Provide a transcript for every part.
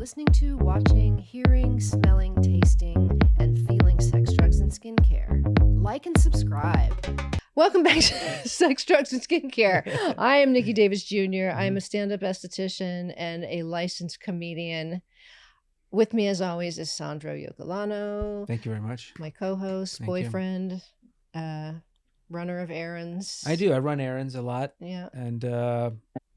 listening to, watching, hearing, smelling, tasting, and feeling sex, drugs, and skincare. Like and subscribe. Welcome back to Sex, Drugs, and Skincare. I am Nikki Davis Jr. I am a stand-up esthetician and a licensed comedian. With me, as always, is Sandro Yocolano. Thank you very much. My co-host, boyfriend, runner of errands. I do. I run errands a lot. Yeah. And I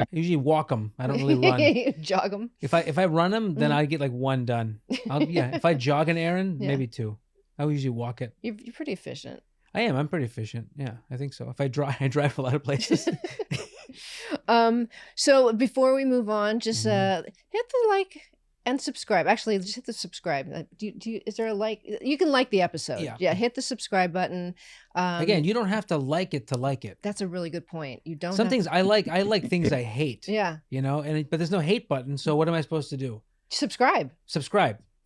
usually walk them. I don't really run. Jog them. If I run them, then I get like one done. If I jog an errand, maybe two. I usually walk it. You're pretty efficient. I am. I'm pretty efficient. Yeah, I think so. If I drive a lot of places. So before we move on, just hit the like and subscribe. Actually, just hit the subscribe. Is there a like? You can like the episode. Yeah. Hit the subscribe button. Again, you don't have to like it to like it. That's a really good point. You don't. Some things I like. I like things I hate. Yeah. You know, but there's no hate button. So what am I supposed to do? Subscribe.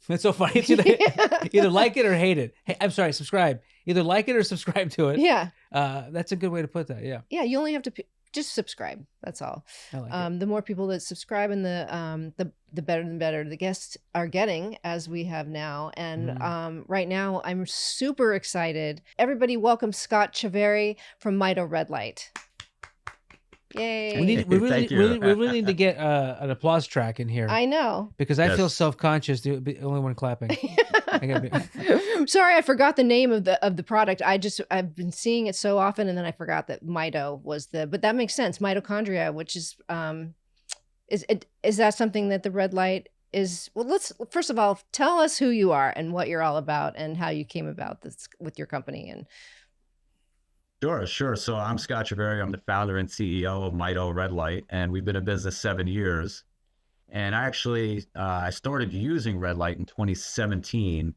That's so funny. It's either like it or hate it. Hey, I'm sorry, subscribe. Either like it or subscribe to it. Yeah. That's a good way to put that. Yeah. Yeah. You only have to just subscribe. That's all. I like it. The more people that subscribe, and the better and better the guests are getting, as we have now. And right now, I'm super excited. Everybody, welcome Scott Chiaveri from Mito Red Light. Yay. We really need to get an applause track in here. I know. Because I feel self-conscious to be the only one clapping. Sorry, I forgot the name of the product. I've been seeing it so often, and then I forgot that Mito was but that makes sense. Mitochondria, which is that something that the red light is? Well, let's first of all tell us who you are and what you're all about and how you came about this with your company. And Sure. So I'm Scott Chiaveri. I'm the founder and CEO of Mito Red Light, and we've been in business 7 years. And I started using red light in 2017.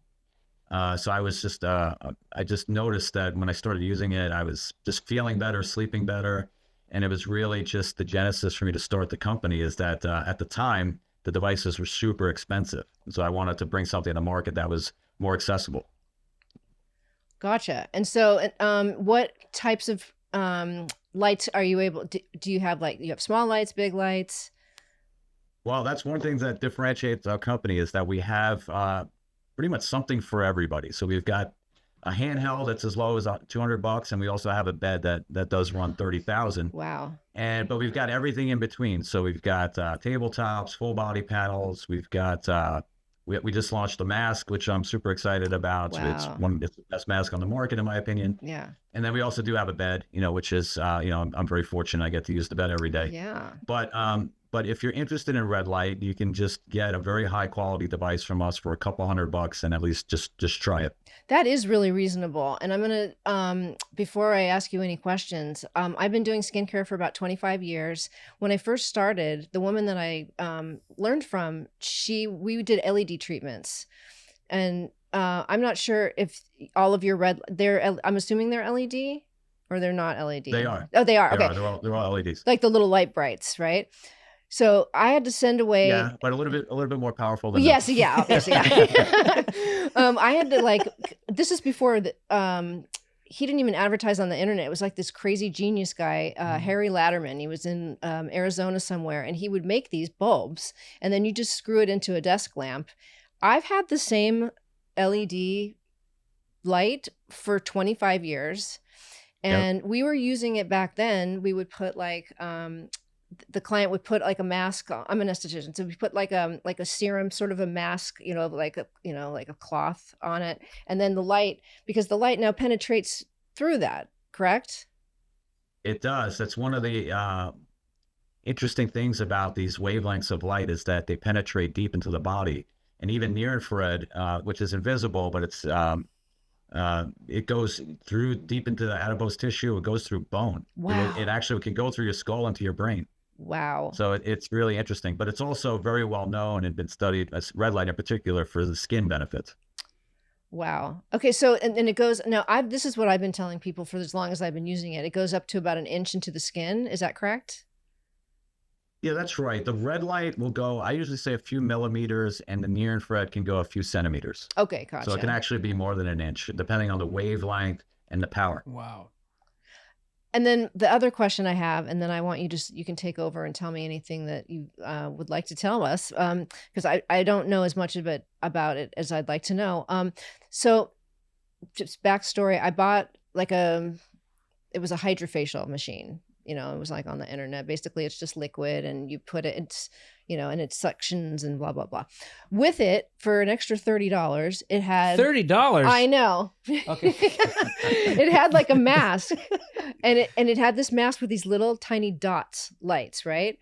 So I was I just noticed that when I started using it, I was just feeling better, sleeping better. And it was really just the genesis for me to start the company is that at the time, the devices were super expensive. So I wanted to bring something to the market that was more accessible. Gotcha. And so what types of lights are you able to, do you have? Like, you have small lights, big lights? Well, that's one thing that differentiates our company is that we have pretty much something for everybody. So we've got a handheld that's as low as $200, and we also have a bed that does run $30,000. Wow. But we've got everything in between. So we've got tabletops, full body panels. We've got we just launched a mask, which I'm super excited about. Wow. It's the best mask on the market, in my opinion. Yeah. And then we also do have a bed, which is I'm very fortunate. I get to use the bed every day. Yeah. But if you're interested in red light, you can just get a very high quality device from us for a couple $100 and at least just try it. That is really reasonable. And I'm going to, before I ask you any questions, I've been doing skincare for about 25 years. When I first started, the woman that I learned from, we did LED treatments. And I'm not sure if all of your I'm assuming they're LED or they're not LED. They are. Oh, they are. Okay. They're all LEDs. Like the little light brights, right? So I had to send away. Yeah, but a little bit more powerful than yes, that. Yeah, obviously. Yeah. I had to this is before he didn't even advertise on the internet. It was like this crazy genius guy, Harry Latterman. He was in Arizona somewhere, and he would make these bulbs, and then you just screw it into a desk lamp. I've had the same LED light for 25 years, and we were using it back then. We would put the client would put like a mask on. I'm an esthetician, so we put like a serum, sort of a mask, like a cloth on it, and then the light, because the light now penetrates through that. Correct? It does. That's one of the interesting things about these wavelengths of light is that they penetrate deep into the body, and even near infrared, which is invisible, but it goes through deep into the adipose tissue. It goes through bone. Wow. It actually can go through your skull into your brain. Wow. So it's really interesting, but it's also very well known and been studied, as red light in particular, for the skin benefits. Wow. Okay. So, and it goes, now this is what I've been telling people for as long as I've been using it. It goes up to about 1 inch into the skin. Is that correct? Yeah, that's right. The red light will go, I usually say a few millimeters, and the near infrared can go a few centimeters. Okay. Gotcha. So it can actually be more than 1 inch, depending on the wavelength and the power. Wow. And then the other question I have, and then I want you can take over and tell me anything that you would like to tell us, because I don't know as much of it about it as I'd like to know. So just backstory, I bought like it was a hydrofacial machine. You know, it was like on the internet. Basically, it's just liquid and you put it, and it suctions and blah, blah, blah. With it, for an extra $30, it had... $30? I know. Okay. It had like a mask and it had this mask with these little tiny dots, lights, right?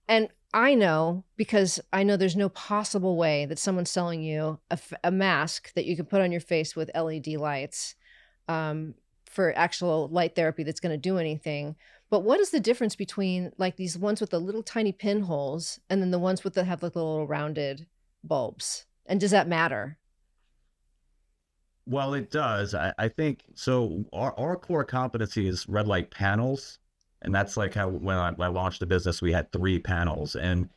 And I know, because I know there's no possible way that someone's selling you a mask that you can put on your face with LED lights for actual light therapy that's going to do anything. But what is the difference between like these ones with the little tiny pinholes and then the ones with have like the little rounded bulbs? And does that matter? Well, it does. I think so. Our core competency is red light panels. And that's like how when I launched the business, we had 3 panels. And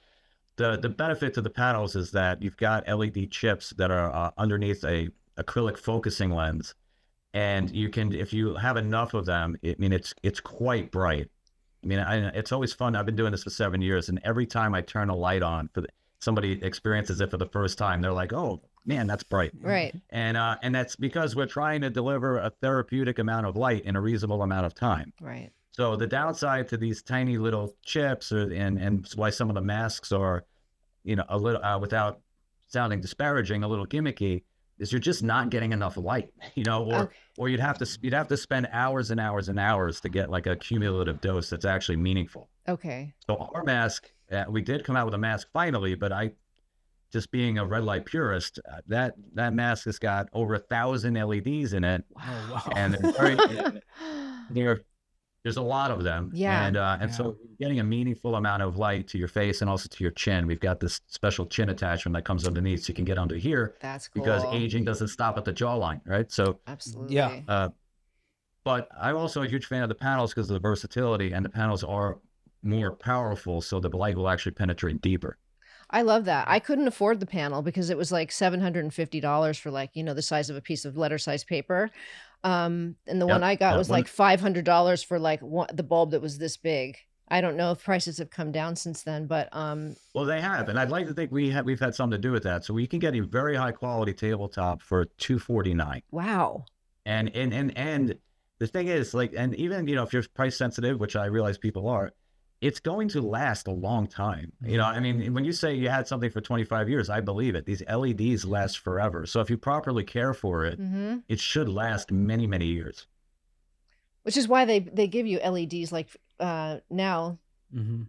the benefit to the panels is that you've got LED chips that are underneath a acrylic focusing lens. And you can, if you have enough of them, it's quite bright. I mean, it's always fun. I've been doing this for 7 years, and every time I turn a light on, somebody experiences it for the first time, they're like, "Oh man, that's bright!" Right. And that's because we're trying to deliver a therapeutic amount of light in a reasonable amount of time. Right. So the downside to these tiny little chips, and why some of the masks are, a little without sounding disparaging, a little gimmicky, is you're just not getting enough light, or you'd have to spend hours and hours and hours to get like a cumulative dose that's actually meaningful. Okay. So our mask, we did come out with a mask finally, but just being a red light purist, that mask has got over 1,000 LEDs in it. Wow. And there's a lot of them. Yeah. And so getting a meaningful amount of light to your face and also to your chin. We've got this special chin attachment that comes underneath so you can get under here. That's cool. Because aging doesn't stop at the jawline, right? So absolutely. Yeah. But I'm also a huge fan of the panels because of the versatility, and the panels are more powerful, so the light will actually penetrate deeper. I love that. I couldn't afford the panel because it was like $750 for like, the size of a piece of letter size paper. And the one I got was like $500 for like the bulb that was this big. I don't know if prices have come down since then, but well, they have, and I'd like to think we've had something to do with that. So we can get a very high quality tabletop for $249. Wow. And the thing is, like, and even if you're price sensitive, which I realize people are, it's going to last a long time. I mean, when you say you had something for 25 years, I believe it. These LEDs last forever. So if you properly care for it, it should last many, many years. Which is why they give you LEDs like now,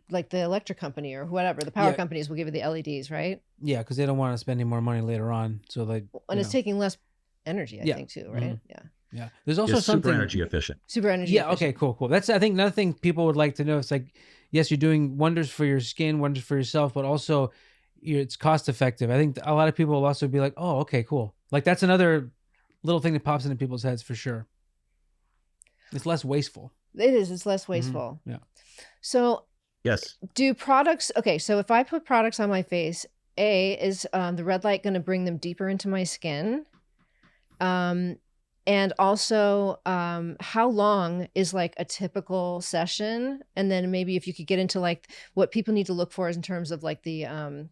like the electric company or whatever. The power companies will give you the LEDs, right? Yeah, because they don't want to spend any more money later on. So and it's taking less energy, I think, too, right? Yeah. There's also something super energy efficient. Super energy efficient. Okay, cool. That's, I think, another thing people would like to know. It's like, yes, you're doing wonders for your skin, wonders for yourself, but also it's cost effective. I think a lot of people will also be like, oh, okay, cool. Like that's another little thing that pops into people's heads for sure. It's less wasteful. It is. It's less wasteful. Yeah. So yes. Do products, okay, so if I put products on my face, is the red light going to bring them deeper into my skin? And also, how long is like a typical session? And then maybe if you could get into like what people need to look for in terms of like the,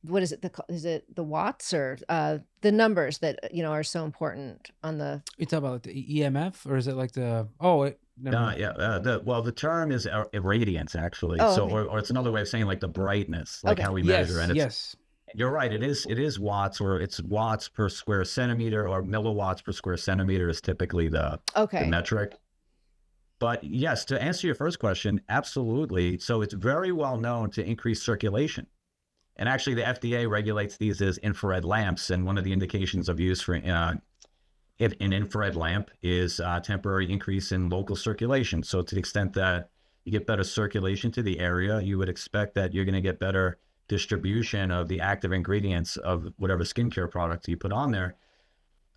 what is it? Is it the watts or the numbers that, are so important on the... You talk about like the EMF, or is it like the, the term is irradiance actually. Oh, so, okay. or it's another way of saying like the brightness, like how we measure. And yes. You're right. It is watts, or it's watts per square centimeter, or milliwatts per square centimeter is typically the metric. But yes, to answer your first question, absolutely. So it's very well known to increase circulation. And actually the FDA regulates these as infrared lamps. And one of the indications of use for an infrared lamp is temporary increase in local circulation. So to the extent that you get better circulation to the area, you would expect that you're going to get better distribution of the active ingredients of whatever skincare product you put on there,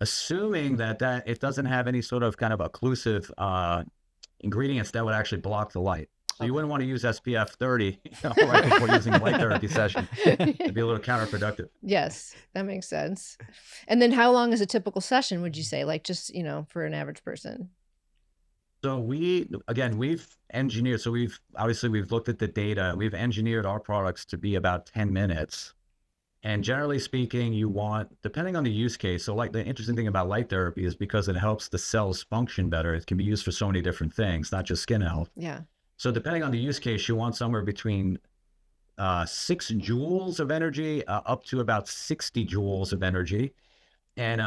assuming that it doesn't have any sort of kind of occlusive ingredients that would actually block the light. So you wouldn't want to use SPF 30 right before using a light therapy session. It'd be a little counterproductive. Yes, that makes sense. And then how long is a typical session, would you say? Like just, for an average person? So we've engineered, so we've looked at the data. We've engineered our products to be about 10 minutes. And generally speaking, you want, depending on the use case, so like the interesting thing about light therapy is because it helps the cells function better. It can be used for so many different things, not just skin health. Yeah. So depending on the use case, you want somewhere between 6 joules of energy up to about 60 joules of energy. And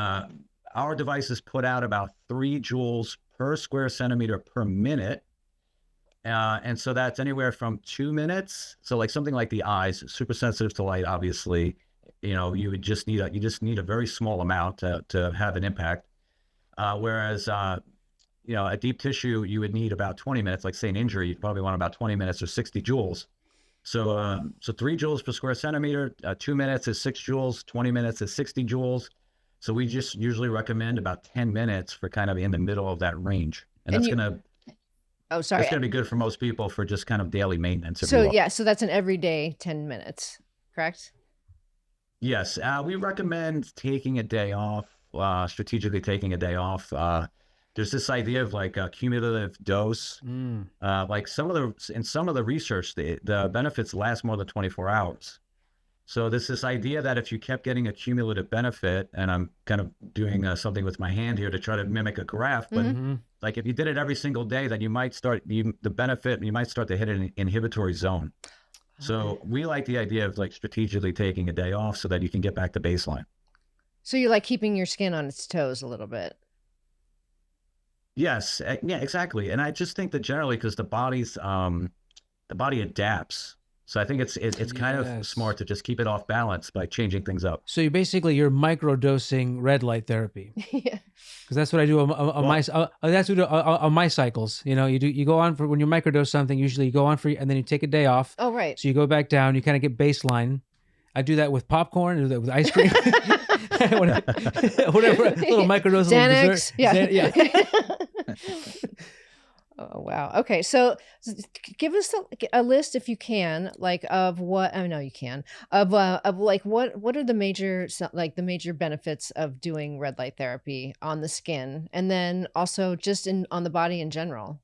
our devices put out about 3 joules per square centimeter per minute. And so that's anywhere from 2 minutes. So like something like the eyes, super sensitive to light, obviously, you just need a very small amount to have an impact. Whereas, a deep tissue, you would need about 20 minutes, like say an injury, you'd probably want about 20 minutes or 60 joules. So 3 joules per square centimeter, 2 minutes is 6 joules, 20 minutes is 60 joules. So we just usually recommend about 10 minutes for kind of in the middle of that range. And that's going to be good for most people for just kind of daily maintenance. So yeah, so that's an everyday 10 minutes, correct? Yes. We recommend taking a day off, strategically taking a day off. There's this idea of like a cumulative dose. Like in some of the research, the benefits last more than 24 hours. So there's this idea that if you kept getting a cumulative benefit, and I'm kind of doing something with my hand here to try to mimic a graph, but like if you did it every single day, then you might start to hit an inhibitory zone. So we like the idea of like strategically taking a day off so that you can get back to baseline. So you like keeping your skin on its toes a little bit. Yes, yeah, exactly. And I just think that generally, because the body adapts. So I think it's kind of smart to just keep it off balance by changing things up. So you're microdosing red light therapy. Yeah. Because that's what I do on my cycles. You go on for when you microdose something. Usually you go on for and then you take a day off. Oh right. So you go back down. You kind of get baseline. I do that with popcorn. I do that with ice cream. whatever. A little microdose. Xanax. Yeah. Oh wow. Okay, so give us a list, if you can, like of what I know you can of like what are the major benefits of doing red light therapy on the skin, and then also just on the body in general.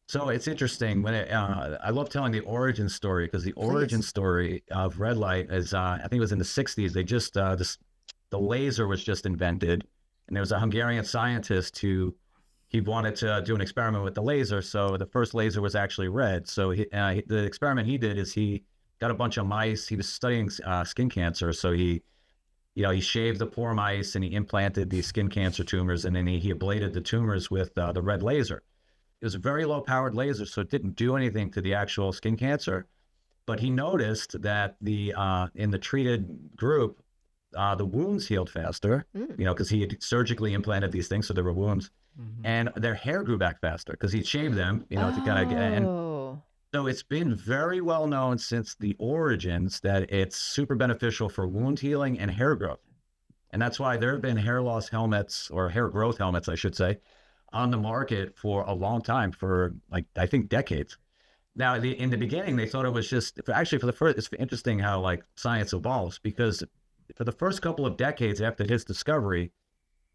So it's interesting when I love telling the origin story, because the origin story of red light is I think it was in the 60s. They just the laser was just invented, and there was a Hungarian scientist who he wanted to do an experiment with the laser. So the first laser was actually red. So the experiment he did is he got a bunch of mice. He was studying skin cancer. So he shaved the poor mice and he implanted these skin cancer tumors, and then he ablated the tumors with the red laser. It was a very low powered laser, so it didn't do anything to the actual skin cancer. But he noticed that in the treated group, the wounds healed faster, because he had surgically implanted these things, so there were wounds. And their hair grew back faster because he shaved them, to kind of get. And so it's been very well known since the origins that it's super beneficial for wound healing and hair growth. And that's why there have been hair loss helmets, or hair growth helmets, I should say, on the market for a long time, for like, I think decades. Now, in the beginning, they thought it was just, actually for the first, it's interesting how like science evolves, because for the first couple of decades after his discovery,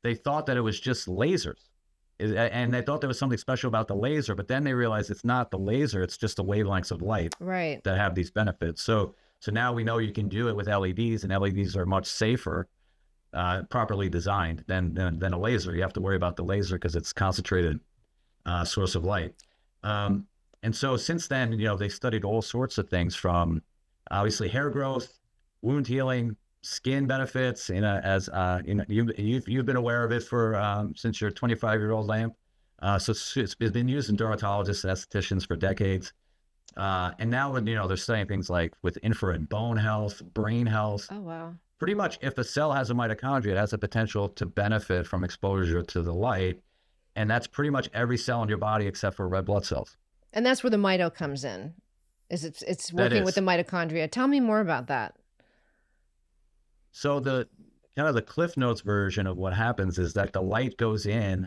they thought that it was just lasers. And they thought there was something special about the laser, but then they realized it's not the laser, it's just the wavelengths of light that have these benefits. So now we know you can do it with LEDs, and LEDs are much safer, properly designed than a laser. You have to worry about the laser because it's concentrated source of light. And so since then, they studied all sorts of things, from obviously hair growth, wound healing, skin benefits, as you've been aware of it for since your 25-year-old lamp. So it's been used in dermatologists and estheticians for decades. And now they're studying things like with infrared bone health, brain health. Oh wow. Pretty much if a cell has a mitochondria, it has a potential to benefit from exposure to the light. And that's pretty much every cell in your body except for red blood cells. And that's where the mito comes in. It's working with the mitochondria. Tell me more about that. So the kind of the Cliff Notes version of what happens is that the light goes in.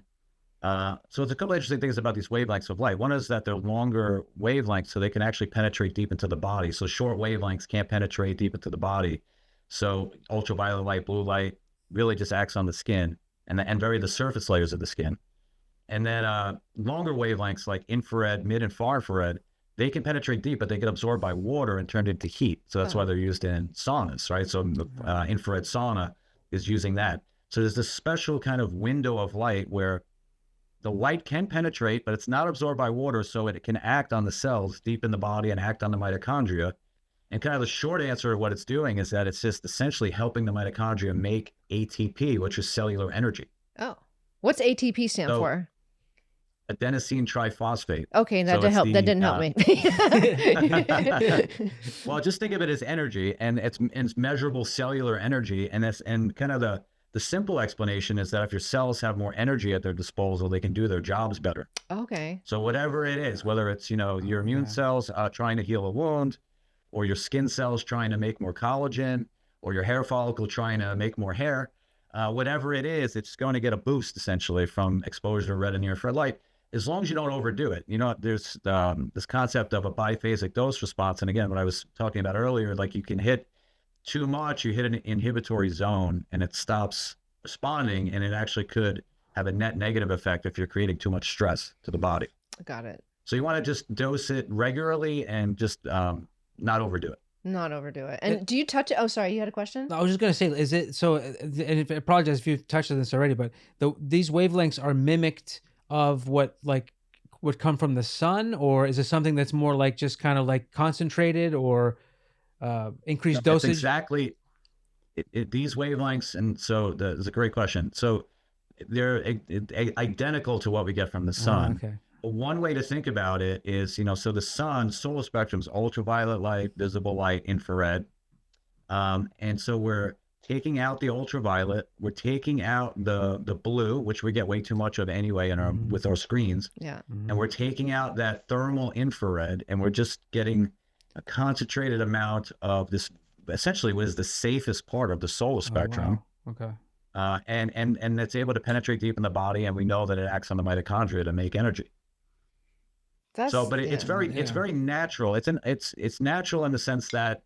So there's a couple of interesting things about these wavelengths of light. One is that they're longer wavelengths, so they can actually penetrate deep into the body. So short wavelengths can't penetrate deep into the body. So ultraviolet light, blue light really just acts on the skin and the surface layers of the skin. And then longer wavelengths like infrared, mid and far infrared, they can penetrate deep, but they get absorbed by water and turned into heat. So that's why they're used in saunas, right? So infrared sauna is using that. So there's this special kind of window of light where the light can penetrate, but it's not absorbed by water, so it can act on the cells deep in the body and act on the mitochondria. And kind of the short answer of what it's doing is that it's just essentially helping the mitochondria make ATP, which is cellular energy. Oh, what's ATP stand for? Adenosine triphosphate. Okay, that didn't help me. Well, just think of it as energy, and it's measurable cellular energy, and kind of the simple explanation is that if your cells have more energy at their disposal, they can do their jobs better. Okay. So whatever it is, whether it's your immune cells trying to heal a wound, or your skin cells trying to make more collagen, or your hair follicle trying to make more hair, whatever it is, it's going to get a boost essentially from exposure to red and near infrared light, as long as you don't overdo it. There's this concept of a biphasic dose response. And again, what I was talking about earlier, like you can hit too much, you hit an inhibitory zone and it stops responding, and it actually could have a net negative effect if you're creating too much stress to the body. Got it. So you want to just dose it regularly and just not overdo it. Not overdo it. And do you touch it? Oh, sorry, you had a question? I was just going to say, is it so? And I apologize if you've touched on this already, but these wavelengths are mimicked of what would come from the sun, or is it something that's more like just kind of like concentrated or increased dosage? Exactly. These wavelengths, and so it's a great question. So they're identical to what we get from the sun. Okay. One way to think about it is, so the sun, solar spectrum is ultraviolet light, visible light, infrared. And so we're taking out the ultraviolet, we're taking out the blue, which we get way too much of anyway with our screens. Yeah. And we're taking out that thermal infrared, and we're just getting a concentrated amount of this, essentially what is the safest part of the solar spectrum. Oh, wow. Okay. And it's able to penetrate deep in the body, and we know that it acts on the mitochondria to make energy. It's very natural. It's natural in the sense that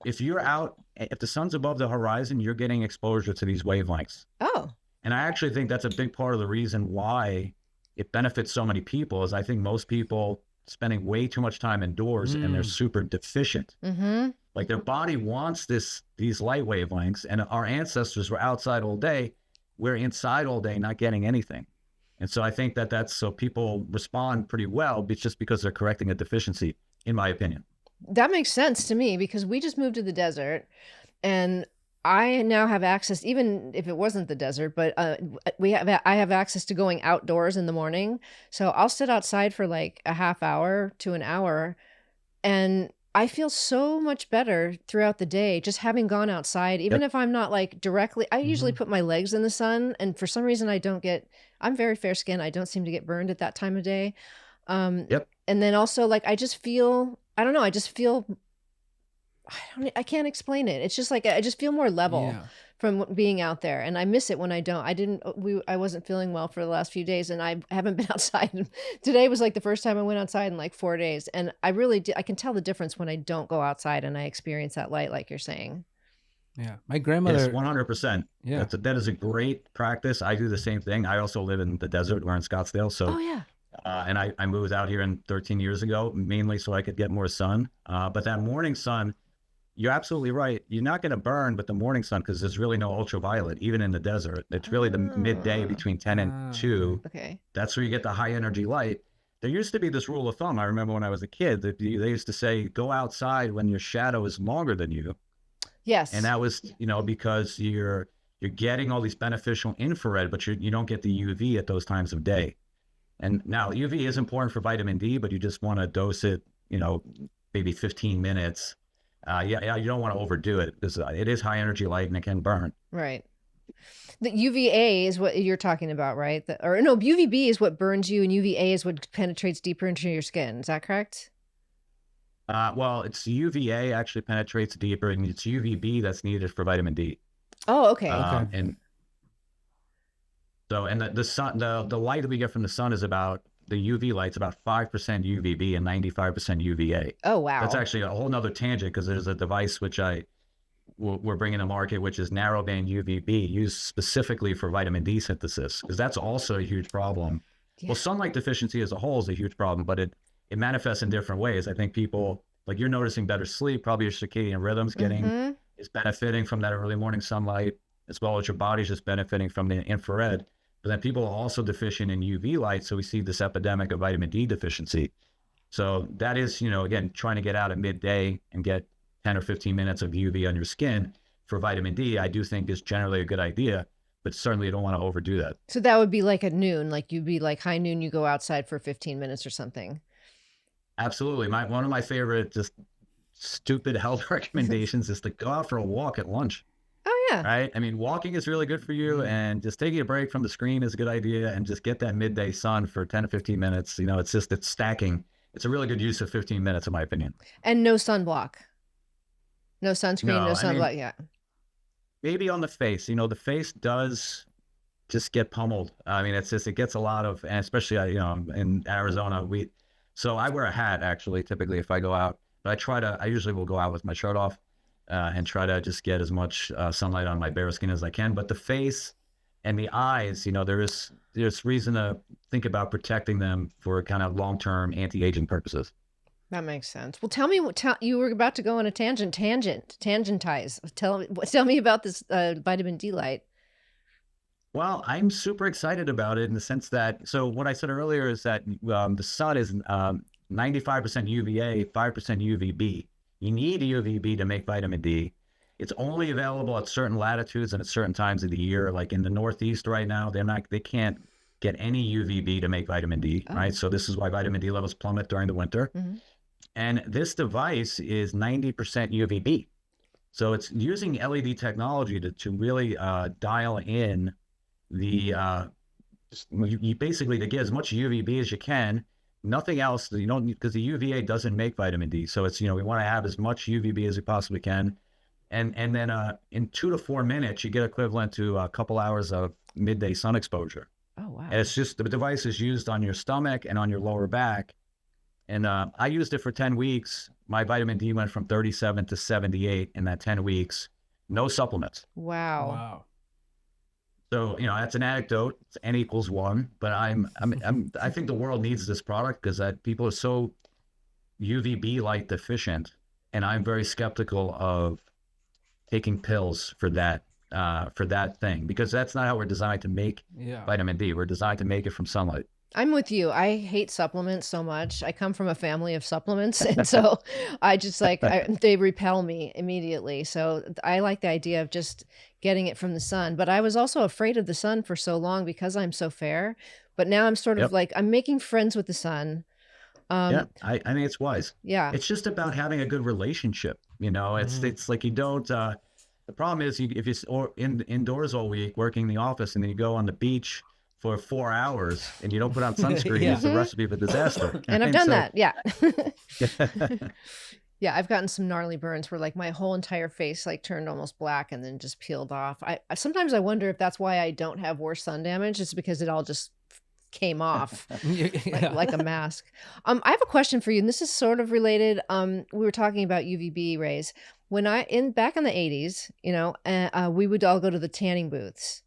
if the sun's above the horizon, you're getting exposure to these wavelengths. Oh. And I actually think that's a big part of the reason why it benefits so many people, is I think most people spending way too much time indoors and they're super deficient. Mm-hmm. Like their body wants these light wavelengths, and our ancestors were outside all day. We're inside all day, not getting anything. And so I think that's so people respond pretty well, just because they're correcting a deficiency, in my opinion. That makes sense to me, because we just moved to the desert, and I now have access, even if it wasn't the desert, but I have access to going outdoors in the morning. So I'll sit outside for like a half hour to an hour, and I feel so much better throughout the day just having gone outside, even if I'm not like directly. I usually put my legs in the sun, and for some reason I'm very fair skinned. I don't seem to get burned at that time of day. And then also like I can't explain it. It's just like I just feel more level from being out there, and I miss it when I don't. I wasn't feeling well for the last few days, and I haven't been outside. Today was like the first time I went outside in like 4 days, and I can tell the difference when I don't go outside and I experience that light, like you're saying. Yeah, my grandmother. Yes, 100%. Yeah, that is a great practice. I do the same thing. I also live in the desert. We're in Scottsdale, so. Oh yeah. And I moved out here 13 years ago, mainly so I could get more sun. But that morning sun, you're absolutely right. You're not going to burn with the morning sun because there's really no ultraviolet, even in the desert. It's really the midday between 10 and 2. Okay. That's where you get the high energy light. There used to be this rule of thumb. I remember when I was a kid, that they used to say, go outside when your shadow is longer than you. Yes. And that was, because you're getting all these beneficial infrared, but you don't get the UV at those times of day. And now UV is important for vitamin D, but you just want to dose it, maybe 15 minutes. You don't want to overdo it because it is high energy light and it can burn. Right. The UVA is what you're talking about, right? UVB is what burns you, and UVA is what penetrates deeper into your skin. Is that correct? Well, it's UVA actually penetrates deeper, and it's UVB that's needed for vitamin D. Oh, okay. And so, and the sun, the light that we get from the sun is about, the UV light's about 5% UVB and 95% UVA. Oh, wow. That's actually a whole nother tangent, because there's a device which we're bringing to market, which is narrowband UVB, used specifically for vitamin D synthesis, because that's also a huge problem Yeah. Well, sunlight deficiency as a whole is a huge problem, but it manifests in different ways. I think people, like, you're noticing better sleep, probably your circadian rhythms is benefiting from that early morning sunlight, as well as your body's just benefiting from the infrared. But then people are also deficient in UV light, so we see this epidemic of vitamin D deficiency. So that is, again, trying to get out at midday and get 10 or 15 minutes of UV on your skin for vitamin D, I do think is generally a good idea, but certainly you don't want to overdo that. So that would be like at noon, like you'd be like high noon, you go outside for 15 minutes or something. Absolutely. One of my favorite just stupid health recommendations is to go out for a walk at lunch. Oh yeah. Right. I mean, walking is really good for you, and just taking a break from the screen is a good idea, and just get that midday sun for 10 to 15 minutes. It's stacking. It's a really good use of 15 minutes, in my opinion. And no sunblock. No sunscreen, no sunblock. Yeah. Maybe on the face, the face does just get pummeled. I mean, it gets a lot of, and especially, in Arizona, so I wear a hat actually, typically if I go out, but I usually will go out with my shirt off and try to just get as much sunlight on my bare skin as I can. But the face and the eyes, there's reason to think about protecting them for kind of long-term anti-aging purposes. That makes sense. Well, tell me you were about to go on a tangentize. Tell me about this vitamin D light. Well, I'm super excited about it in the sense that, so what I said earlier is that the sun is 95% UVA, 5% UVB. You need UVB to make vitamin D. It's only available at certain latitudes and at certain times of the year. Like in the Northeast right now, they can't get any UVB to make vitamin D, right? So this is why vitamin D levels plummet during the winter. Mm-hmm. And this device is 90% UVB. So it's using LED technology to really dial in you basically to get as much UVB as you can. Nothing else, because the UVA doesn't make vitamin D. So it's, we want to have as much UVB as we possibly can. And then in 2 to 4 minutes, you get equivalent to a couple hours of midday sun exposure. Oh, wow. And it's just, the device is used on your stomach and on your lower back. And I used it for 10 weeks. My vitamin D went from 37 to 78 in that 10 weeks. No supplements. Wow. So, that's an anecdote. It's N equals 1. But I think the world needs this product because people are so UVB light deficient. And I'm very skeptical of taking pills for that thing, because that's not how we're designed to make vitamin D. We're designed to make it from sunlight. I'm with you. I hate supplements so much. I come from a family of supplements, and so I just they repel me immediately. So I like the idea of just getting it from the sun. But I was also afraid of the sun for so long because I'm so fair. But now I'm sort of like, I'm making friends with the sun. I think it's wise. Yeah. It's just about having a good relationship. It's like you don't, the problem is if you're indoors all week working in the office and then you go on the beach for 4 hours and you don't put on sunscreen, it's a recipe for disaster. And I've done that. Yeah. Yeah. I've gotten some gnarly burns where like my whole entire face like turned almost black and then just peeled off. Sometimes I wonder if that's why I don't have worse sun damage. It's because it all just came off like a mask. I have a question for you, and this is sort of related. We were talking about UVB rays. When back in the 80s, we would all go to the tanning booths.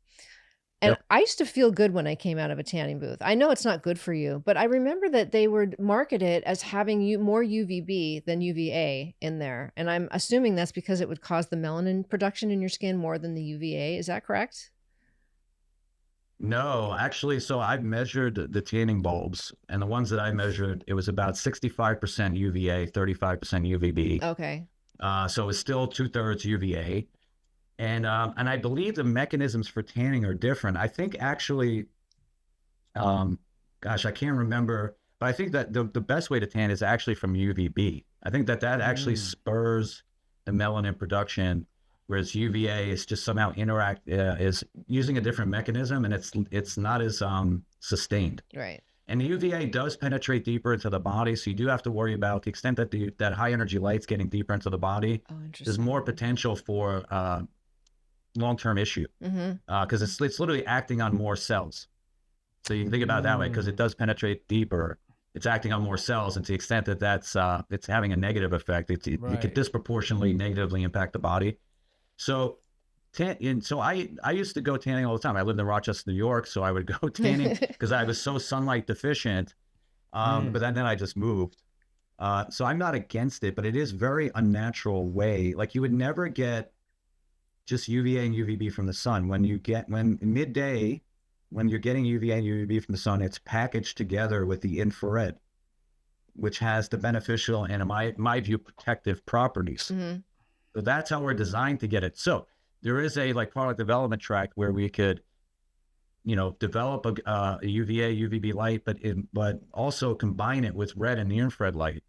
And I used to feel good when I came out of a tanning booth. I know it's not good for you, but I remember that they would market it as having more UVB than UVA in there. And I'm assuming that's because it would cause the melanin production in your skin more than the UVA. Is that correct? No, actually, so I've measured the tanning bulbs, and the ones that I measured, it was about 65% UVA, 35% UVB. Okay. So it was still 2/3 UVA. And I believe the mechanisms for tanning are different. I think actually, I can't remember, but I think that the best way to tan is actually from UVB. I think that actually spurs the melanin production, whereas UVA is just somehow is using a different mechanism, and it's not as sustained. Right. And the UVA does penetrate deeper into the body, so you do have to worry about the extent that that high energy light's getting deeper into the body. Oh, interesting. There's more potential for long-term issue because it's literally acting on more cells. So you can think about it that way, because it does penetrate deeper. It's acting on more cells, and to the extent that it's having a negative effect, it could disproportionately negatively impact the body. So And so I used to go tanning all the time. I lived in Rochester, New York, so I would go tanning because I was so sunlight deficient. But then I just moved. So I'm not against it, but it is very unnatural way. Like you would never get just UVA and UVB from the sun. When midday, when you're getting UVA and UVB from the sun, it's packaged together with the infrared, which has the beneficial and, in my view, protective properties. Mm-hmm. So that's how we're designed to get it. So there is a like product development track where we could, develop a UVA, UVB light, but also combine it with red and near infrared light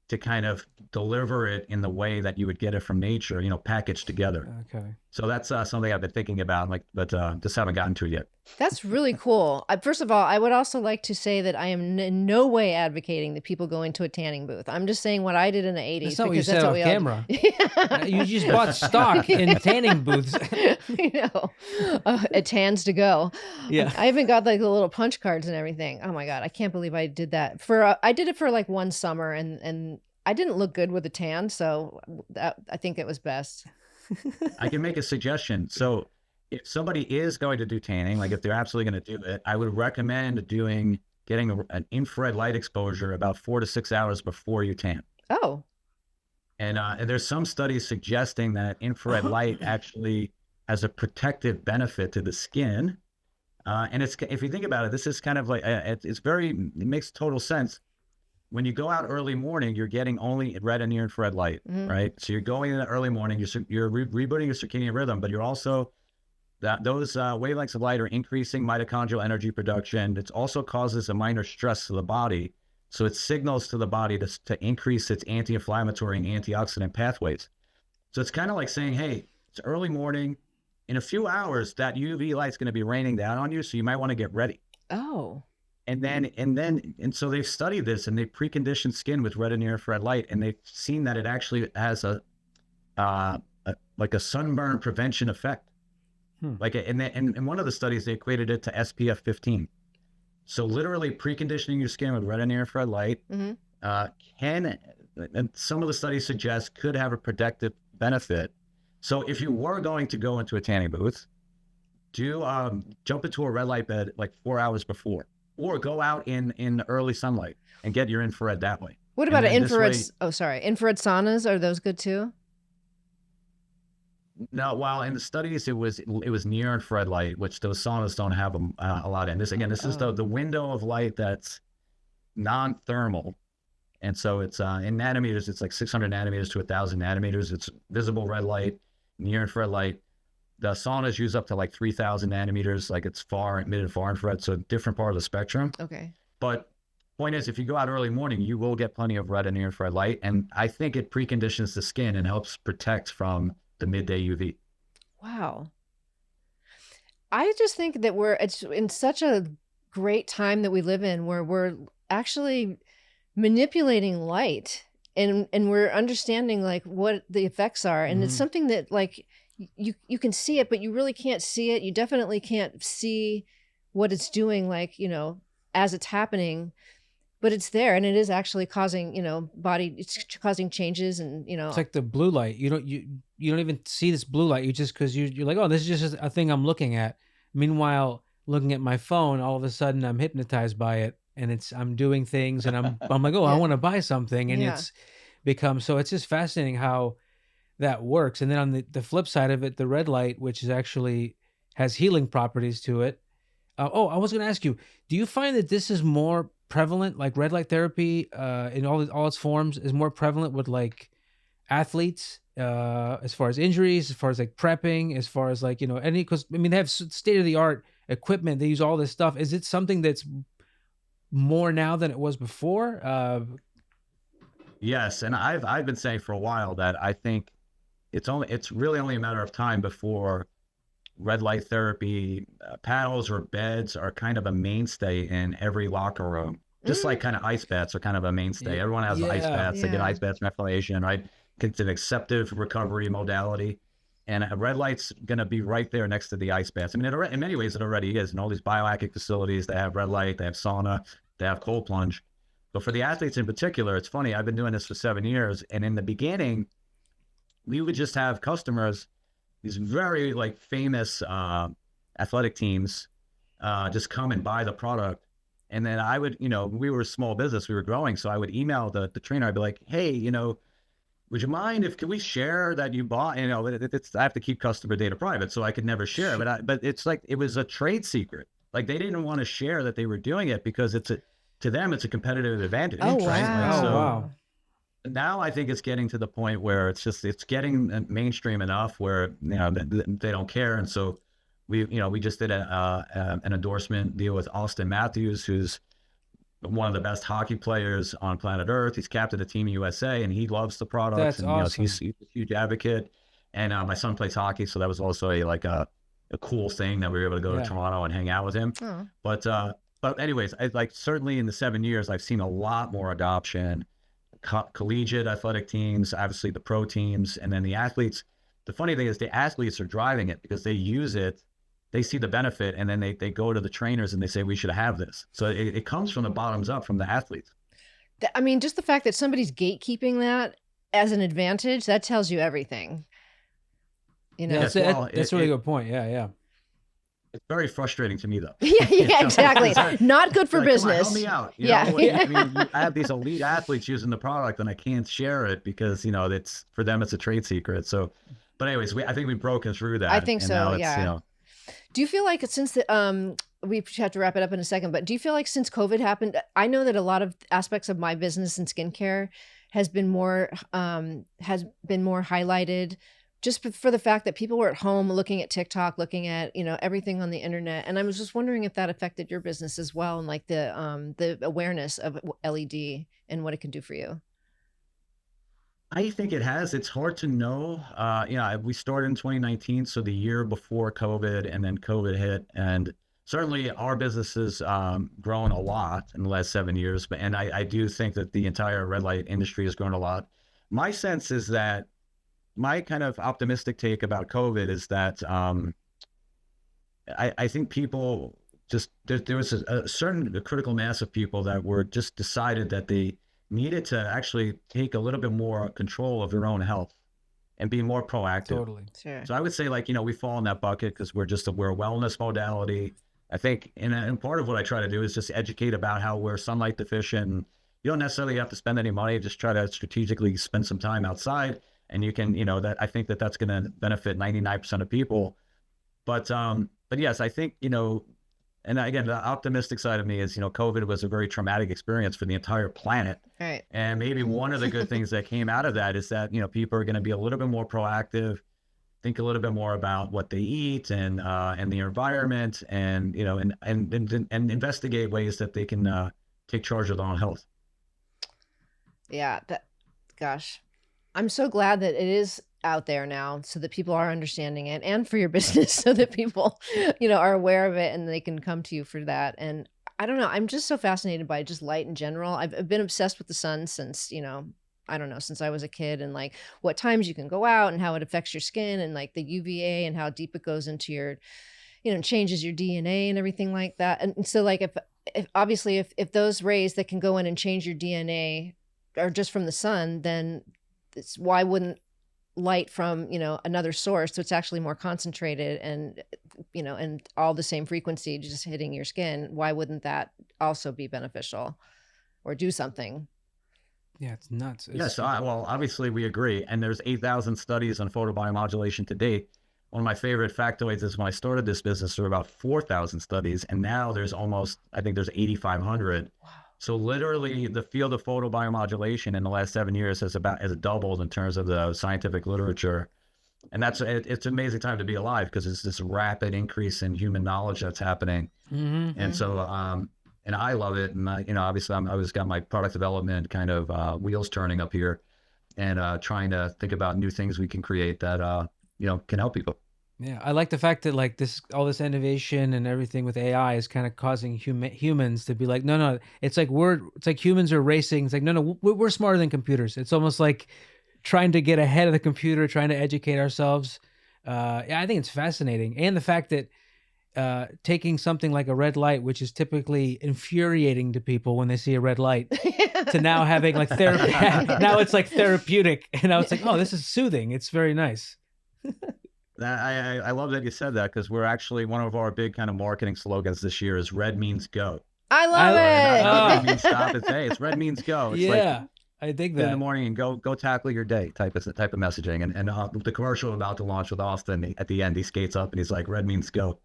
to kind of deliver it in the way that you would get it from nature, packaged together. Okay. So that's something I've been thinking about, but just haven't gotten to it yet. That's really cool. First of all, I would also like to say that I am in no way advocating that people go into a tanning booth. I'm just saying what I did in the 80s. That's not what you said off camera. Yeah. You just bought stock in tanning booths. At Tans to Go. Yeah. I even got like the little punch cards and everything. Oh my God, I can't believe I did that. I did it for like one summer, and I didn't look good with a tan, so I think it was best. I can make a suggestion. So if somebody is going to do tanning, like if they're absolutely going to do it, I would recommend getting an infrared light exposure about 4 to 6 hours before you tan. Oh. And there's some studies suggesting that infrared light actually has a protective benefit to the skin. And if you think about it, this is kind of like, it makes total sense. When you go out early morning, you're getting only red and near infrared light, right? So you're going in the early morning, you're rebooting your circadian rhythm, but you're also, those wavelengths of light are increasing mitochondrial energy production. It also causes a minor stress to the body. So it signals to the body to increase its anti-inflammatory and antioxidant pathways. So it's kind of like saying, hey, it's early morning. In a few hours, that UV light's going to be raining down on you, so you might want to get ready. Oh. And so they've studied this, and they've preconditioned skin with red and near infrared light, and they've seen that it actually has a sunburn prevention effect. Like, in one of the studies, they equated it to SPF 15. So literally preconditioning your skin with red and near infrared light and some of the studies suggest could have a protective benefit. So if you were going to go into a tanning booth, do jump into a red light bed like 4 hours before, or go out in early sunlight and get your infrared that way. What about infrared? Infrared saunas, are those good too? No, well, in the studies, it was near infrared light, which those saunas don't have a lot in. This is the window of light that's non-thermal, and so it's in nanometers. It's like 600 nanometers to 1,000 nanometers. It's visible red light, near infrared light. The saunas use up to like 3,000 nanometers, like it's mid and far infrared, so a different part of the spectrum. Okay. But point is, if you go out early morning, you will get plenty of red and near infrared light, and I think it preconditions the skin and helps protect from the midday UV. Wow. I just think that it's in such a great time that we live in, where we're actually manipulating light and we're understanding like what the effects are. And it's something that like you can see it, but you really can't see it. You definitely can't see what it's doing, like, as it's happening. But it's there, and it is actually causing, it's causing changes, and it's like the blue light. You don't even see this blue light. Because you're like, oh, this is just a thing I'm looking at. Meanwhile, looking at my phone, all of a sudden I'm hypnotized by it, and I'm doing things, and I'm like, oh, I want to buy something, and it's become so. It's just fascinating how that works. And then on the flip side of it, the red light, which is actually has healing properties to it. I was going to ask you, do you find that this is more prevalent, like red light therapy in all its forms is more prevalent with like athletes as far as injuries, as far as like prepping, as far as like, because they have state-of-the-art equipment, they use all this stuff. Is it something that's more now than it was before? Yes, and I've been saying for a while that I think it's really only a matter of time before red light therapy paddles or beds are kind of a mainstay in every locker room. Just like kind of ice baths are kind of a mainstay. Yeah. Everyone has ice baths. They get ice baths, methylation, right? It's an acceptive recovery modality. And a red light's going to be right there next to the ice baths. I mean, in many ways, it already is. In all these bioactive facilities, they have red light, they have sauna, they have cold plunge. But for the athletes in particular, it's funny. I've been doing this for 7 years. And in the beginning, we would just have customers these very like famous athletic teams just come and buy the product. And then I would, we were a small business, we were growing. So I would email the trainer. I'd be like, hey, would you mind can we share that you bought, I have to keep customer data private, so I could never share, but it's like, it was a trade secret. Like they didn't want to share that they were doing it because to them, it's a competitive advantage. Oh, right? wow. Like, so wow. now I think it's getting to the point where it's getting mainstream enough where, they don't care. And so we just did an endorsement deal with Austin Matthews, who's one of the best hockey players on planet Earth. He's captain of Team USA, and he loves the product. That's and awesome. He's a huge advocate. And my son plays hockey, so that was also a cool thing that we were able to go to Toronto and hang out with him. Oh. But anyways, certainly in the 7 years, I've seen a lot more adoption. Collegiate athletic teams, obviously the pro teams, and then the athletes. The funny thing is the athletes are driving it because they use it. They see the benefit, and then they go to the trainers and they say, we should have this. So it comes from the bottoms up, from the athletes. I mean, just the fact that somebody's gatekeeping that as an advantage, that tells you everything. That's a really good point. Yeah. It's very frustrating to me, though. Yeah, exactly. Not good for like, business. Help me out. Yeah. I mean, I have these elite athletes using the product, and I can't share it because it's for them, it's a trade secret. So, but anyways, I think we've broken through that. I think and so. Now it's, yeah. Do you feel like since we have to wrap it up in a second, but do you feel like since COVID happened, I know that a lot of aspects of my business and skincare has been more highlighted just for the fact that people were at home looking at TikTok, looking at, everything on the internet. And I was just wondering if that affected your business as well, and like the awareness of LED and what it can do for you. I think it has. It's hard to know. We started in 2019, so the year before COVID, and then COVID hit, and certainly our business has grown a lot in the last 7 years. And I do think that the entire red light industry has grown a lot. My sense is that my kind of optimistic take about COVID is that I think people there was a certain critical mass of people that were just decided that they needed to actually take a little bit more control of their own health and be more proactive. Totally. Sure. So I would say, we fall in that bucket because we're a wellness modality. I think, and part of what I try to do is just educate about how we're sunlight deficient. And you don't necessarily have to spend any money. Just try to strategically spend some time outside, and you can, that I think that's going to benefit 99% of people. But yes, I think, and again, the optimistic side of me is, COVID was a very traumatic experience for the entire planet. Right. And maybe one of the good things that came out of that is that, people are going to be a little bit more proactive, think a little bit more about what they eat and the environment, and, and investigate ways that they can take charge of their own health. Yeah. Gosh, I'm so glad that it is out there now, so that people are understanding it, and for your business, so that people, are aware of it and they can come to you for that. And I don't know, I'm just so fascinated by just light in general. I've been obsessed with the sun since, I don't know, since I was a kid, and like what times you can go out and how it affects your skin, and like the UVA and how deep it goes into your, changes your DNA and everything like that. And so like if obviously if those rays that can go in and change your DNA are just from the sun, then why wouldn't light from another source, so it's actually more concentrated and and all the same frequency just hitting your skin, why wouldn't that also be beneficial or do something? Yeah, it's nuts. Yes, well, obviously we agree, and there's 8,000 studies on photobiomodulation to date. One of my favorite factoids is when I started this business, there were about 4,000 studies, and now there's I think there's 8,500. Wow. So literally the field of photobiomodulation in the last 7 years has doubled in terms of the scientific literature. And it's an amazing time to be alive, because it's this rapid increase in human knowledge that's happening. Mm-hmm. And so, and I love it. And obviously I always got my product development kind of wheels turning up here, and trying to think about new things we can create that, can help people. Yeah, I like the fact that like all this innovation and everything with AI is kind of causing humans to be like, no, it's like humans are racing. It's like, no, we're smarter than computers. It's almost like trying to get ahead of the computer, trying to educate ourselves. I think it's fascinating. And the fact that taking something like a red light, which is typically infuriating to people when they see a red light, to now having like therapy. Now it's like therapeutic. And now it's like, oh, this is soothing. It's very nice. I love that you said that, because we're actually, one of our big kind of marketing slogans this year is red means go. I love Not it. red means stop. It's hey, it's red means go. It's Yeah, I think get in the that. morning and go tackle your day type of messaging. And the commercial about to launch with Austin, at the end he skates up and he's like, red means go.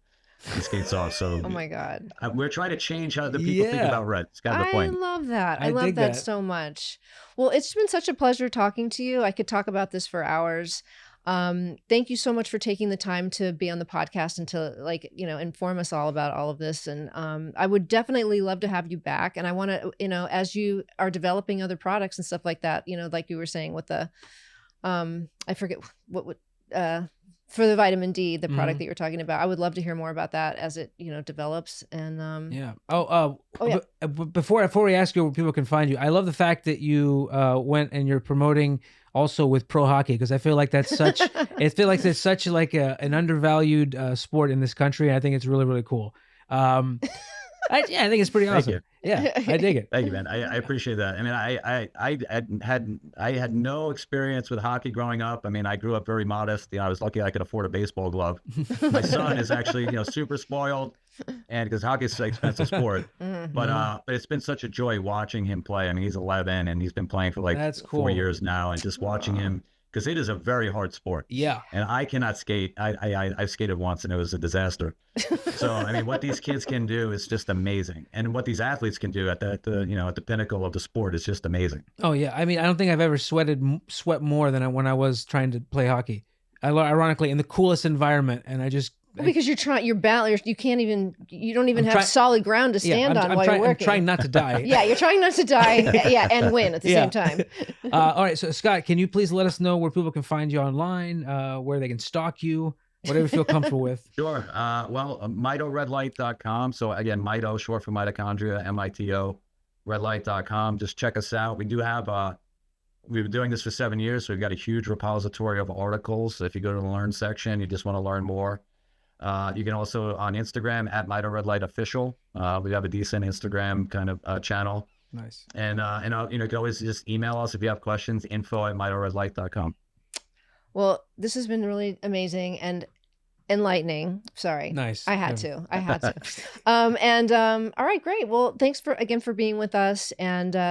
He skates off. So Oh my God. we're trying to change how the people think about red. It's kind of the I point. love that. I I love dig that that. so much. Well, it's been such a pleasure talking to you. I could talk about this for hours. Thank you so much for taking the time to be on the podcast and to, like, you know, inform us all about all of this. And I would definitely love to have you back. And I want to, you know, as you are developing other products and stuff like that, you know, like you were saying with the, I forget what would, for the vitamin D, the product that you were talking about, I would love to hear more about that as it, you know, develops. And Yeah. yeah. Before we ask you where people can find you, I love the fact that you went and you're promoting also with pro hockey, because I feel like that's such. I feel like it's such like an undervalued sport in this country. And I think it's really, really cool. I think it's pretty awesome. you. Yeah, I dig it. Thank you, man. I appreciate that. I mean, I had no experience with hockey growing up. I mean, I grew up very modest. You know, I was lucky I could afford a baseball glove. My son is actually, you know, super spoiled, and because hockey is an expensive sport. But it's been such a joy watching him play. I mean, he's 11 and he's been playing for like That's cool. 4 years now, and just watching him, because it is a very hard sport. Yeah. And I cannot skate. I've skated once and it was a disaster. So, I mean, what these kids can do is just amazing. And what these athletes can do at the pinnacle of the sport is just amazing. Oh yeah. I mean, I don't think I've ever sweat more than when I was trying to play hockey. Ironically, in the coolest environment, and I just. Well, because you're you can't even, you don't even I'm have try- solid ground to stand on while you're I'm working. trying not to die. Yeah, you're trying not to die. Yeah, and win at the same time. All right, so Scott, can you please let us know where people can find you online, where they can stalk you, whatever you feel comfortable with? Sure. mitoredlight.com. So again, Mito, short for mitochondria, MITO, redlight.com. Just check us out. We do have, we've been doing this for 7 years, so we've got a huge repository of articles. If you go to the Learn section, you just want to learn more. You can also on Instagram at Mito Red Light Official. We have a decent Instagram kind of channel. Nice. And you can always just email us if you have questions, info@mitoredlight.com. Well, this has been really amazing and enlightening. Sorry. Nice. I had to. All right, great. Well, thanks for being with us. And